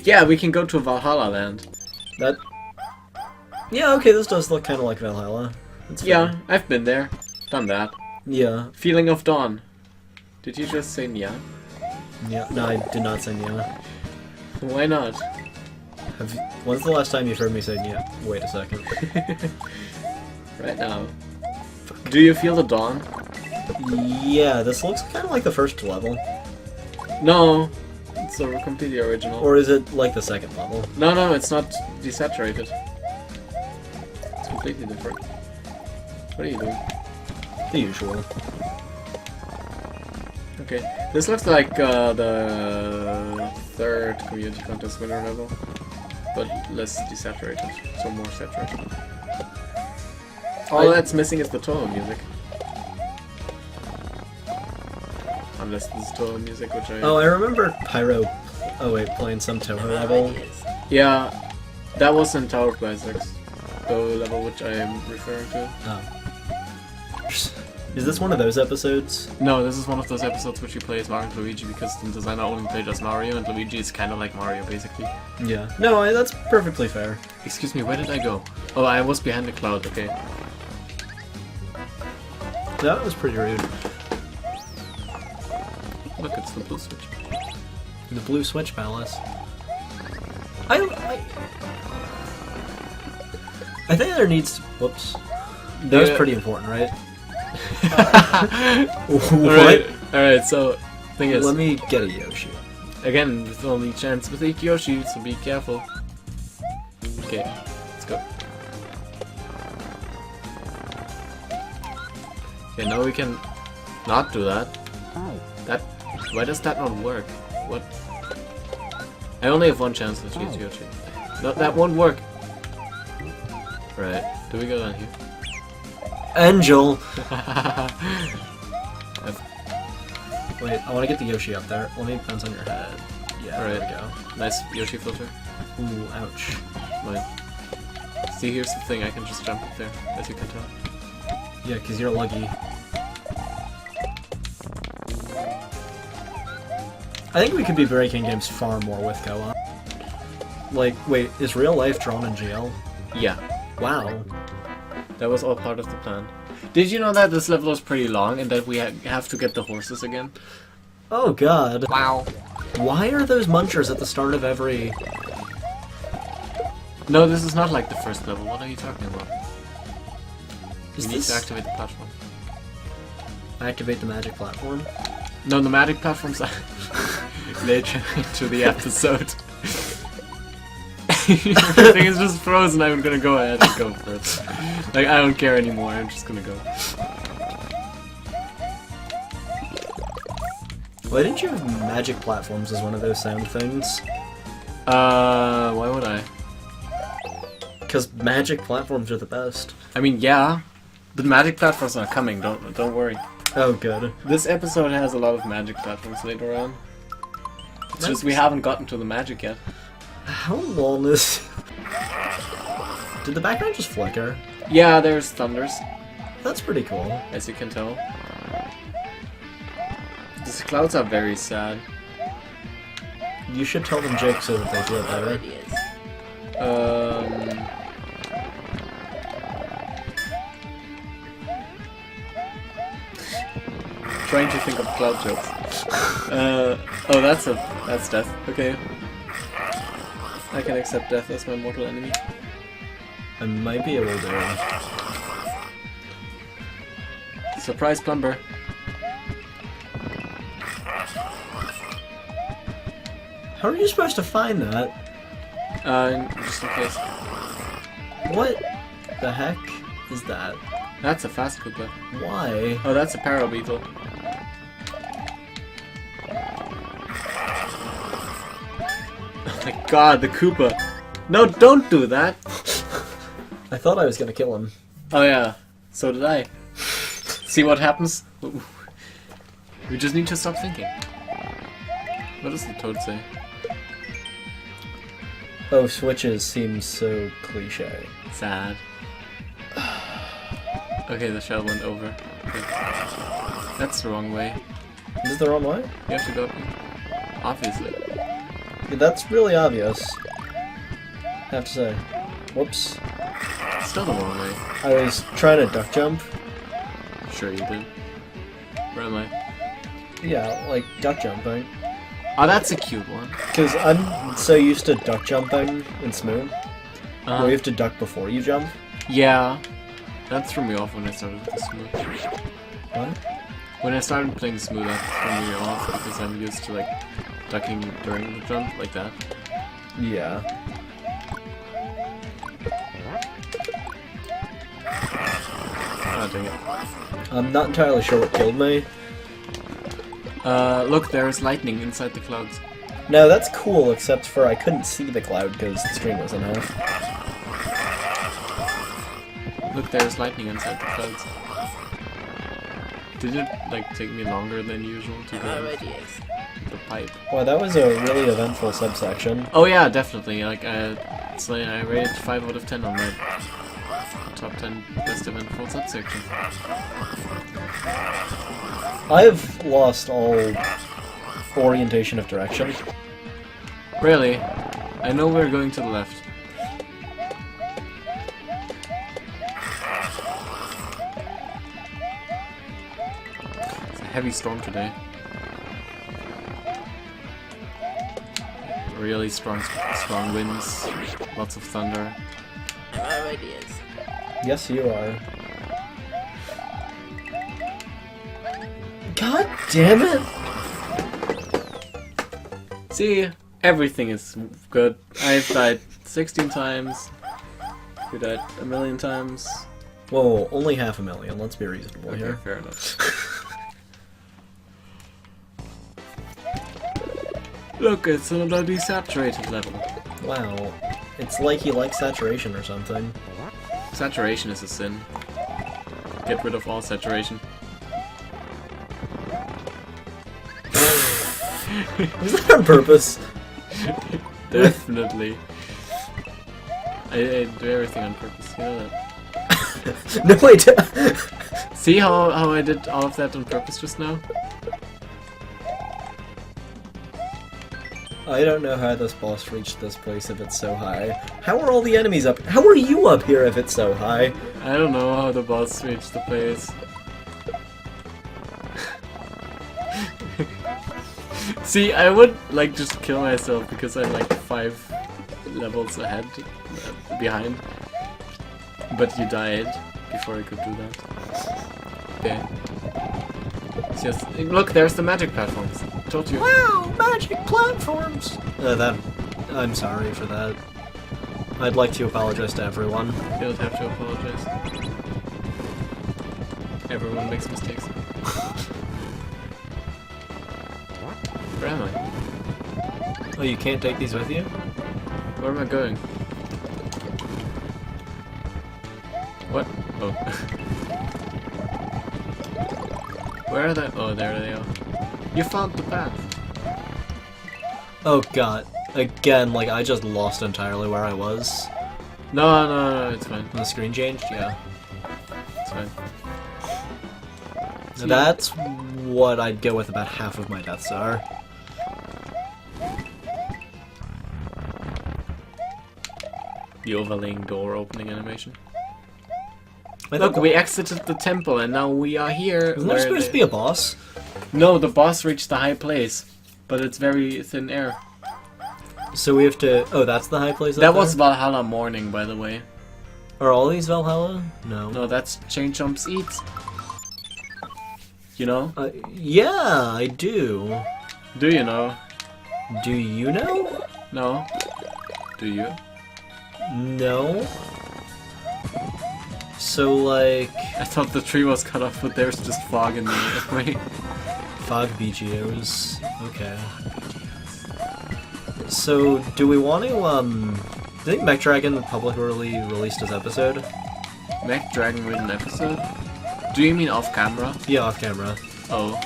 Yeah, we can go to Valhalla Land. That... Yeah, okay, this does look kind of like Valhalla. That's Yeah, fair. I've been there. Done that. Yeah. Feeling of Dawn. Did you just say yeah? Yeah. No, I did not say yeah. Why not? When's the last time you've heard me say yeah? Wait a second. Right now. Do you feel the dawn? Yeah, this looks kind of like the first level. No, it's a completely original. Or is it like the second level? No, no, it's not desaturated. It's completely different. What are you doing? The usual. Okay, this looks like the third community contest winner level, but less desaturated, so more saturated. All that's missing is the Toho music. Unless this is Toho music, which I... Oh, I remember Pyro... Oh wait, playing some Toho level. Yeah, that was in Tower Classics. The level which I am referring to. Oh. Is this one of those episodes? No, this is one of those episodes which you play as Mario and Luigi because the designer only played as Mario and Luigi is kind of like Mario basically. Yeah. No, that's perfectly fair. Excuse me, where did I go? Oh, I was behind the cloud, okay. That was pretty rude. Look, it's the blue switch. The Blue Switch Palace. I think there needs... Whoops. That was pretty important, right? What? Alright, so, thing is... Let me get a Yoshi. Again, it's the only chance with a Yoshi, so be careful. Okay, let's go. Okay, now we can not do that. Why does that not work? What? I only have one chance to choose Yoshi. No, that won't work. Right, do we go down here? Angel! Wait, I want to get the Yoshi up there. Let me bounce on your head. Yeah, there we go. Nice Yoshi filter. Ooh, ouch. Mine. See, here's the thing, I can just jump up there, as you can tell. Yeah, because you're lucky. I think we could be breaking games far more with co-op. Like, wait, is real life drawn in GL? Yeah. Wow. That was all part of the plan. Did you know that this level is pretty long and that we have to get the horses again? Oh god. Wow. Why are those munchers at the start of every... No, this is not like the first level. What are you talking about? Is You need this... to activate the platform. Activate the magic platform? No, the magic platform's later into the episode. Everything is just frozen. I'm gonna go ahead and go for it. Like, I don't care anymore. I'm just gonna go. Why didn't you have magic platforms as one of those sound things? Why would I? Because magic platforms are the best. I mean, yeah. The magic platforms are coming. Don't worry. Oh, good. This episode has a lot of magic platforms later on. It's just we haven't gotten to the magic yet. How long is... Did the background just flicker? Yeah, there's thunders, That's pretty cool. as you can tell. These clouds are very sad. You should tell them Jake so that they feel better. Trying to think of cloud jokes. Oh, that's death. Okay. I can accept death as my mortal enemy. I might be able to... Surprise plumber. How are you supposed to find that? Just in case. What the heck is that? That's a fast Koopa. Why? Oh, that's a Paro Beetle. Oh my god, the Koopa. No, don't do that! I thought I was gonna kill him. Oh yeah, so did I. See what happens? We just need to stop thinking. What does the toad say? Oh, switches seems so cliche. Sad. Okay, the shell went over. Okay. That's the wrong way. Is this the wrong way? You have to go up here. Obviously. That's really obvious. I have to say. Whoops. Still the wrong way. I was trying to duck jump. Sure you did. Where am I? Yeah, like duck jumping. Oh, that's a cute one. Because I'm so used to duck jumping in Smooth, where you have to duck before you jump. Yeah. That threw me off when I started with the Smooth. What? When I started playing Smooth, that threw me off because I'm used to like ducking during the jump, like that. Yeah. Oh, dang it. I'm not entirely sure what killed me. Look, there's lightning inside the clouds. No, that's cool, except for I couldn't see the cloud because the screen was in half. Look, there's lightning inside the clouds. Did it, like, take me longer than usual to go the pipe? Wow, that was a really eventful subsection. Oh yeah, definitely. Like, it's like I rated 5 out of 10 on my top 10 best eventful subsections. I've lost all orientation of direction. Really? I know we're going to the left. It's a heavy storm today. Really strong winds, lots of thunder. I'm already is. Yes, you are. God damn it! See, everything is good. I've died 16 times. You died a million times. Whoa, only 500,000. Let's be reasonable Okay, here. fair enough. Look, it's another desaturated level. Wow. It's like he likes saturation or something. Saturation is a sin. Get rid of all saturation. Was that on purpose? Definitely. I do everything on purpose, you know that. No, wait. See how I did all of that on purpose just now? I don't know how this boss reached this place if it's so high. How are all the enemies up? How are you up here if it's so high? I don't know how the boss reached the place. See, I would like just kill myself because I'm like 5 levels ahead, behind. But you died before I could do that. Okay. It's just look, there's the magic platforms. Told you. Wow, magic platforms! I'm sorry for that. I'd like to apologize to everyone. You don't have to apologize. Everyone makes mistakes. Where am I? Oh, you can't take these with you? Where am I going? What? Oh. Where are they? Oh, there they are. You found the path. Oh god. Again, like I just lost entirely where I was. No, it's fine. The screen changed? Yeah. It's fine. That's what I'd go with about half of my deaths are. The overlaying door opening animation. I Look, think- we exited the temple and now we are here. Isn't there supposed to be a boss? No, the boss reached the high place, but it's very thin air. So we have to... Oh, that's the high place up That was there? Valhalla Morning, by the way. Are all these Valhalla? No. No, that's Chain Chomp's Eats. You know? Yeah, I do. Do you know? Do you know? No. Do you? No. So, like... I thought the tree was cut off, but there's just fog in the way. Fog BGOs. Okay. So, do we want to, do you think Mech Dragon publicly released his episode? Mech Dragon written episode? Do you mean off camera? Yeah, off camera. Oh.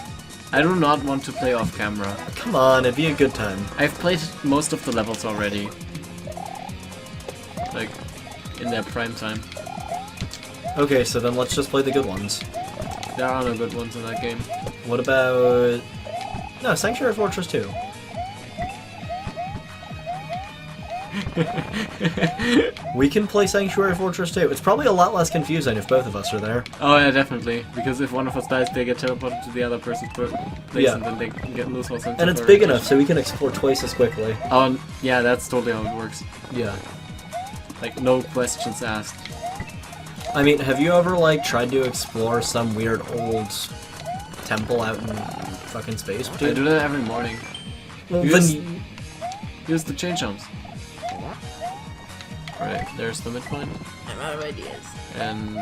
I do not want to play off camera. Come on, it'd be a good time. I've played most of the levels already. Like, in their prime time. Okay, so then let's just play the good ones. There are no good ones in that game. What about... No, Sanctuary Fortress 2. We can play Sanctuary Fortress too. It's probably a lot less confusing if both of us are there. Oh yeah, definitely. Because if one of us dies, they get teleported to the other person's place, Yeah. and then they can get lose all sense And of it's big orientation. enough so we can explore twice as quickly. Oh, yeah, that's totally how it works. Yeah. Like, no questions asked. I mean, have you ever, like, tried to explore some weird old temple out in fucking space? I do that every morning. Well, Use- then Use the chain jumps. Right, there's the midpoint. I'm out of ideas. And...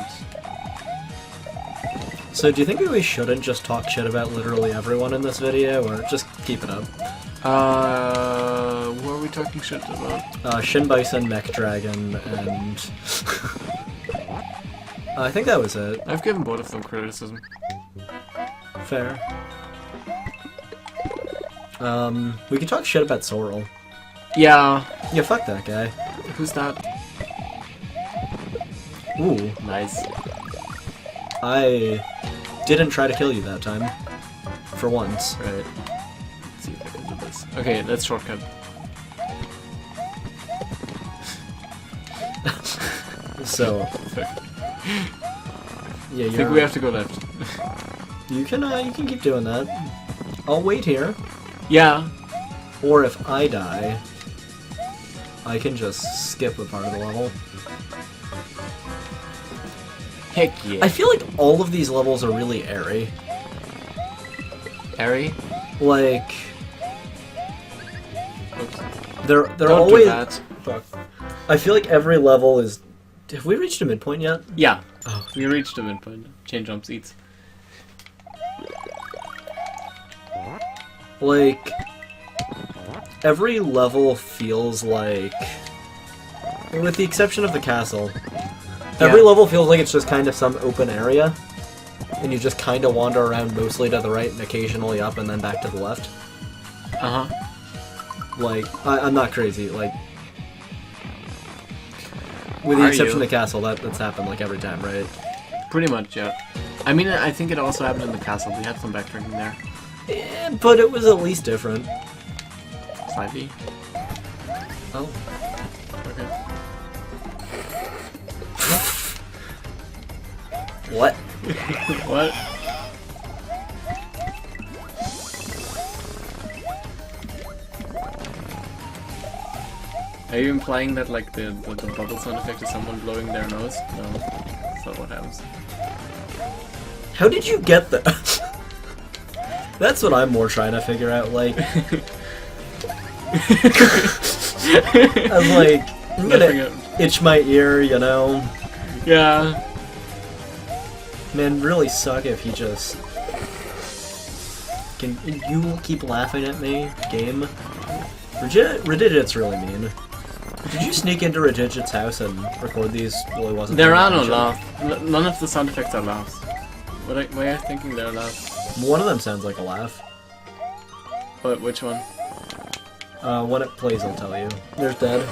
So do you think we shouldn't just talk shit about literally everyone in this video, or just keep it up? what are we talking shit about? Shin Bison, Mech Dragon, and... I think that was it. I've given both of them criticism. Fair. We can talk shit about Sorrel. Yeah. Yeah, fuck that guy. Who's that? Ooh, Nice. I didn't try to kill you that time. For once. Right. Let's see if I can do this. Okay, let's shortcut. So, yeah, I think we have to go left. you can keep doing that. I'll wait here. Yeah. Or if I die, I can just skip a part of the level. Heck yeah. I feel like all of these levels are really airy. Harry? Like, Oops. they're Don't always. do that. Fuck. I feel like every level is. Have we reached a midpoint yet? Yeah. Oh. We reached the midpoint. Chain jumps eats. Like, every level feels like, with the exception of the castle, every Yeah. level feels like it's just kind of some open area, and you just kind of wander around mostly to the right and occasionally up and then back to the left. Uh-huh. Like, I'm not crazy, like, with the Are exception you? of the castle, that's happened like every time, right? Pretty much, yeah. I mean, I think it also happened in the castle. We had some backtracking there. Yeah, but it was at least different. Slightly. Oh. Okay. What? What? Are you implying that, like, the bubble sound effect is someone blowing their nose? No. That's not what happens. How did you get that? That's what I'm more trying to figure out, like... I'm like, I'm gonna itch my ear, you know? Yeah. Man, really suck if he just... Can you keep laughing at me, game? Redigit's really mean. Did you sneak into Redigit's house and record these while he wasn't There paying are no attention? laughs. None of the sound effects are laughs. Why are you thinking they're laughs? One of them sounds like a laugh. What, which one? When it plays, I'll tell you. There's Dead.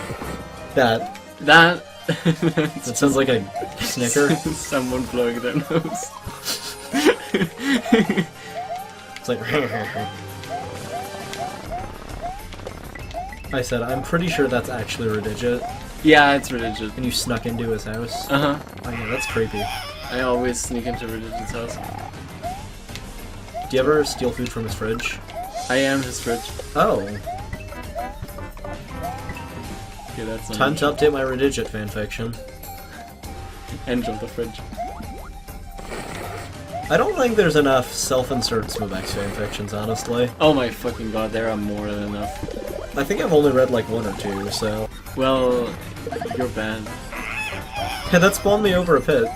That. That... That sounds like a snicker. Someone blowing their nose. It's like... I said, I'm pretty sure that's actually Redigit, Yeah, it's Redigit. and you snuck into his house. Uh-huh. Oh yeah, that's creepy. I always sneak into Redigit's house. Do you ever steal food from his fridge? I am his fridge. Oh, Okay, that's not time to update my Redigit fanfiction. End of the fridge. I don't think there's enough self-insert SmoothX fanfictions, honestly. Oh my fucking god, there are more than enough. I think I've only read like one or two, so... Well, you're bad. Yeah, that spawned me over a pit.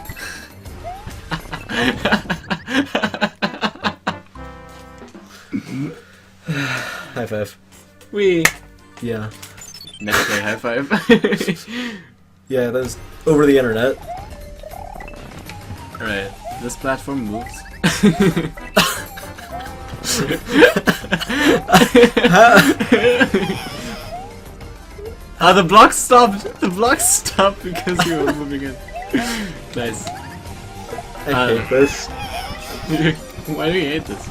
High five. Wee. Yeah. Next day, high five. Yeah, that was over the internet. Alright, this platform moves. Ah, the block stopped! The block stopped because you were moving it. Nice. I hate this. Why do you hate this?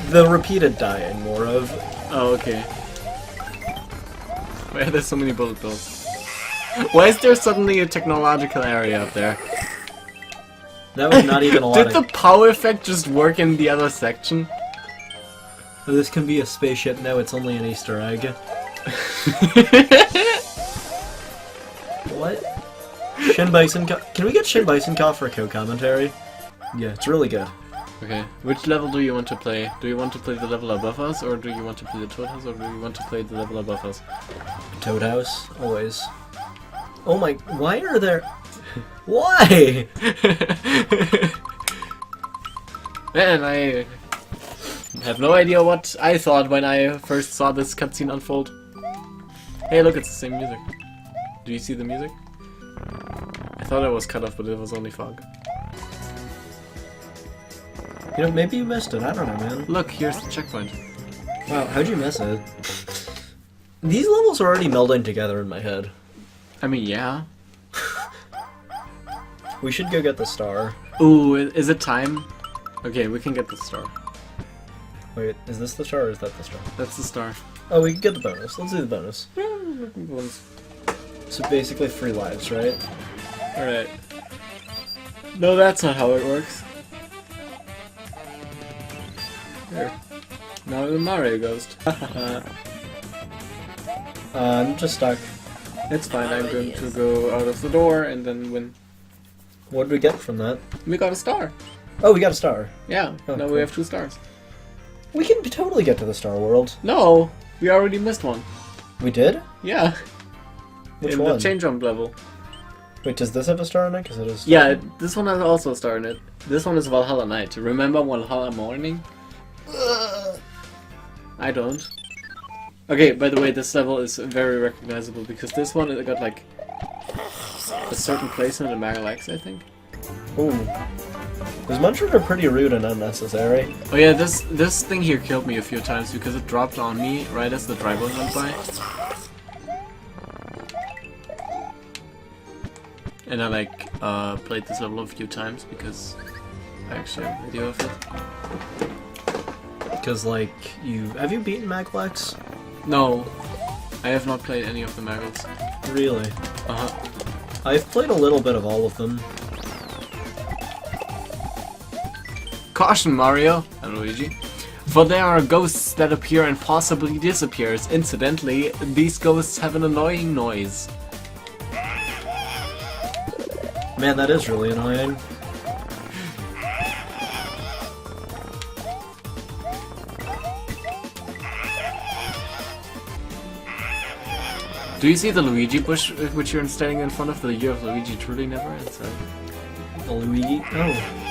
The repeated dying, more of. Oh, okay. Why are there so many bullet bills? Why is there suddenly a technological area up there? That was not even a lot Did the power effect just work in the other section? Oh, this can be a spaceship. No, it's only an Easter egg. What? Shin Bison Can we get Shin Bison for a co-commentary? Yeah, it's really good. Okay, which level do you want to play? Do you want to play the level above us, or do you want to play the Toad House, or do you want to play the level above us? Toad House, always. Oh my, why are there... Why? Man, I have no idea what I thought when I first saw this cutscene unfold. Hey, look, it's the same music. Do you see the music? I thought it was cut off, but it was only fog. You know, maybe you missed it. I don't know, man. Look, here's the checkpoint. Wow, how'd you miss it? These levels are already melding together in my head. I mean, yeah. We should go get the star. Ooh, is it time? Okay, we can get the star. Wait, is this the star or is that the star? That's the star. Oh, we can get the bonus. Let's do the bonus. Alright. So basically 3 lives, right? No, that's not how it works. Here. Now the Mario Ghost. I'm just stuck. It's fine, I'm going to go out of the door and then win. What did we get from that? We got a star. Oh, we got a star. Yeah, Oh, now cool. we have 2 stars. We can totally get to the Star World. No, we already missed one. We did? Yeah. Which in one? the change jump level. Wait, does this have a star in it? Because it is. Yeah, this one has also a star in it. This one is Valhalla Night. Remember Valhalla Morning? I don't. Okay, by the way, this level is very recognizable because this one it got like a certain place in the Magal X, I think. Ooh. Those munchers are pretty rude and unnecessary. Oh yeah, this thing here killed me a few times because it dropped on me right as the driver went by. And I like played this level a few times because I actually have a video of it. Because like have you beaten Maglex? No, I have not played any of the Magals. Really? Uh-huh. I've played a little bit of all of them. Caution, Mario and Luigi. For there are ghosts that appear and possibly disappear. Incidentally, these ghosts have an annoying noise. Man, that is really annoying. Do you see the Luigi bush which you're standing in front of? The year of Luigi truly never ends, right? The Luigi? Oh.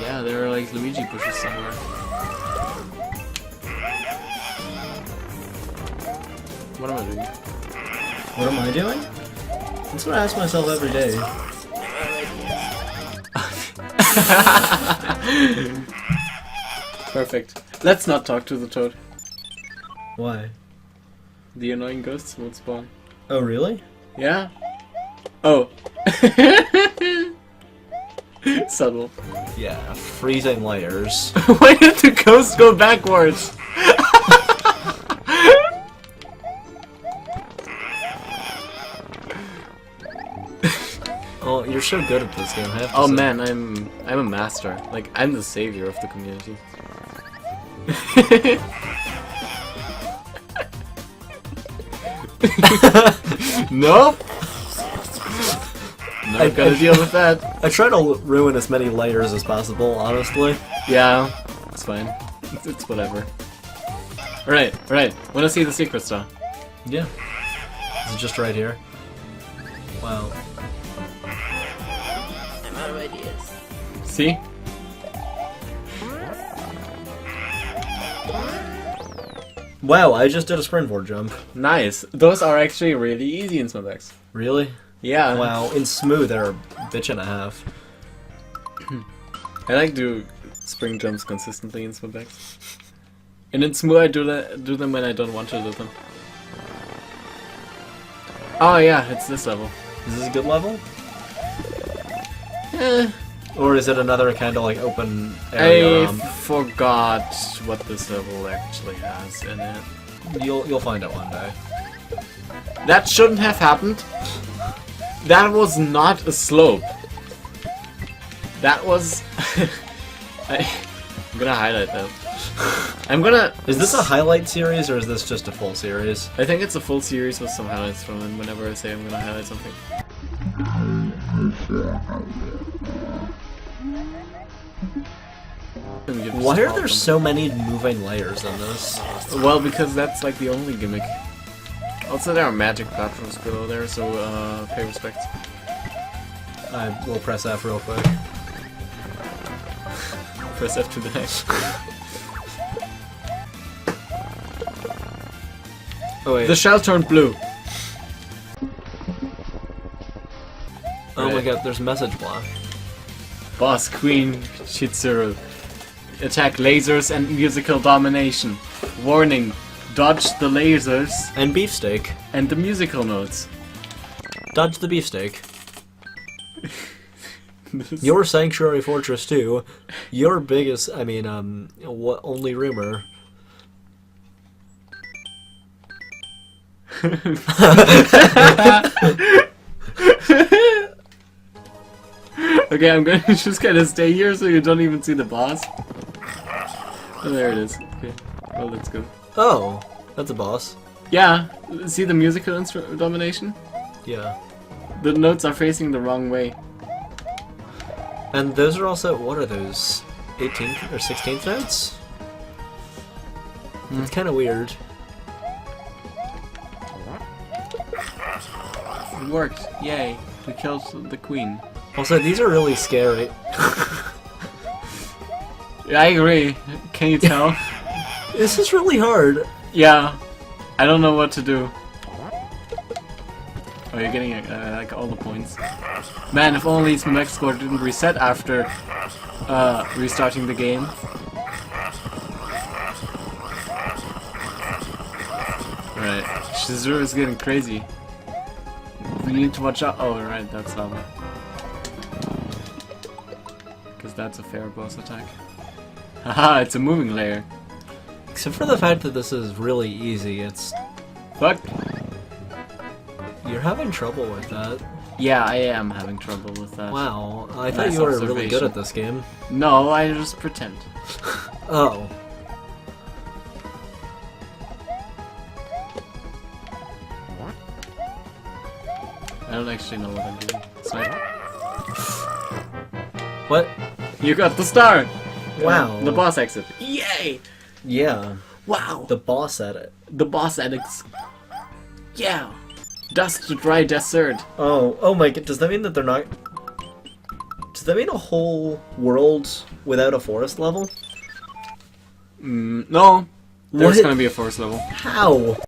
Yeah, there are like Luigi bushes somewhere. What am I doing? What am I doing? That's what I ask myself every day. Perfect. Let's not talk to the toad. Why? The annoying ghosts won't spawn. Oh, really? Yeah? Oh. Subtle. Yeah, freezing layers. Why did the ghost go backwards? Oh, you're so good at this game, I have to Oh say. man, I'm a master. Like, I'm the savior of the community. Nope! Not gonna deal with that. I try to ruin as many layers as possible, honestly. Yeah, it's fine. It's whatever. Alright, alright. Wanna see the secret star? Yeah. Is it just right here? Wow. I'm out of ideas. See? Wow, I just did a springboard jump. Nice. Those are actually really easy in Smobex. Really? Yeah. Wow, in smooth they're a bitch and a half. I like to spring jumps consistently in Smobex. And in Smooth I do them when I don't want to do them. Oh yeah, it's this level. Is this a good level? Or is it another kind of like open area? I forgot what this level actually has in it. You'll find out one day. That shouldn't have happened. That was not a slope. That was... I'm gonna highlight that. I'm gonna... Is this a highlight series or is this just a full series? I think it's a full series with some highlights from it whenever I say I'm gonna highlight something. Why are there so many moving layers in this? Well, because that's like the only gimmick. Also, there are magic platforms below there, so pay respect. I will press F real quick. Press F to the next. Oh wait. The shell turned blue. Oh my Right. god, there's a message block. Boss Queen Chitsuru. Attack lasers and musical domination. Warning. Dodge the lasers And beefsteak. and the musical notes. Dodge the beefsteak. Your Sanctuary Fortress 2. Your biggest, what only rumor. Okay, I'm gonna just kinda stay here so you don't even see the boss. Oh, there it is. Okay, well, let's go. Oh, that's a boss. Yeah, see the musical domination? Yeah. The notes are facing the wrong way. And those are also, what are those? 18th or 16th notes? It's kind of weird. It worked. Yay. We killed the queen. Also, these are really scary. Yeah, I agree. Can you tell? This is really hard. Yeah. I don't know what to do. Oh, you're getting like all the points. Man, if only my mech score didn't reset after restarting the game. Right. Shizuru is getting crazy. We need to watch out. Oh, right, that's lava. Because that's a fair boss attack. Haha, it's a moving layer. Except for the fact that this is really easy, it's... Fuck. You're having trouble with that. Yeah, I am having trouble with that. Wow, I thought Nice you were really good observation. at this game. No, I just pretend. Oh. I don't actually know what I'm doing. Snipe. What? You got the star! Wow. The boss exit. Yay! Yeah. Wow! The boss at it. The boss edits. Yeah! Dust to dry desert. Oh my god, does that mean that they're not... Does that mean a whole world without a forest level? No. There's What? gonna be a forest level. How?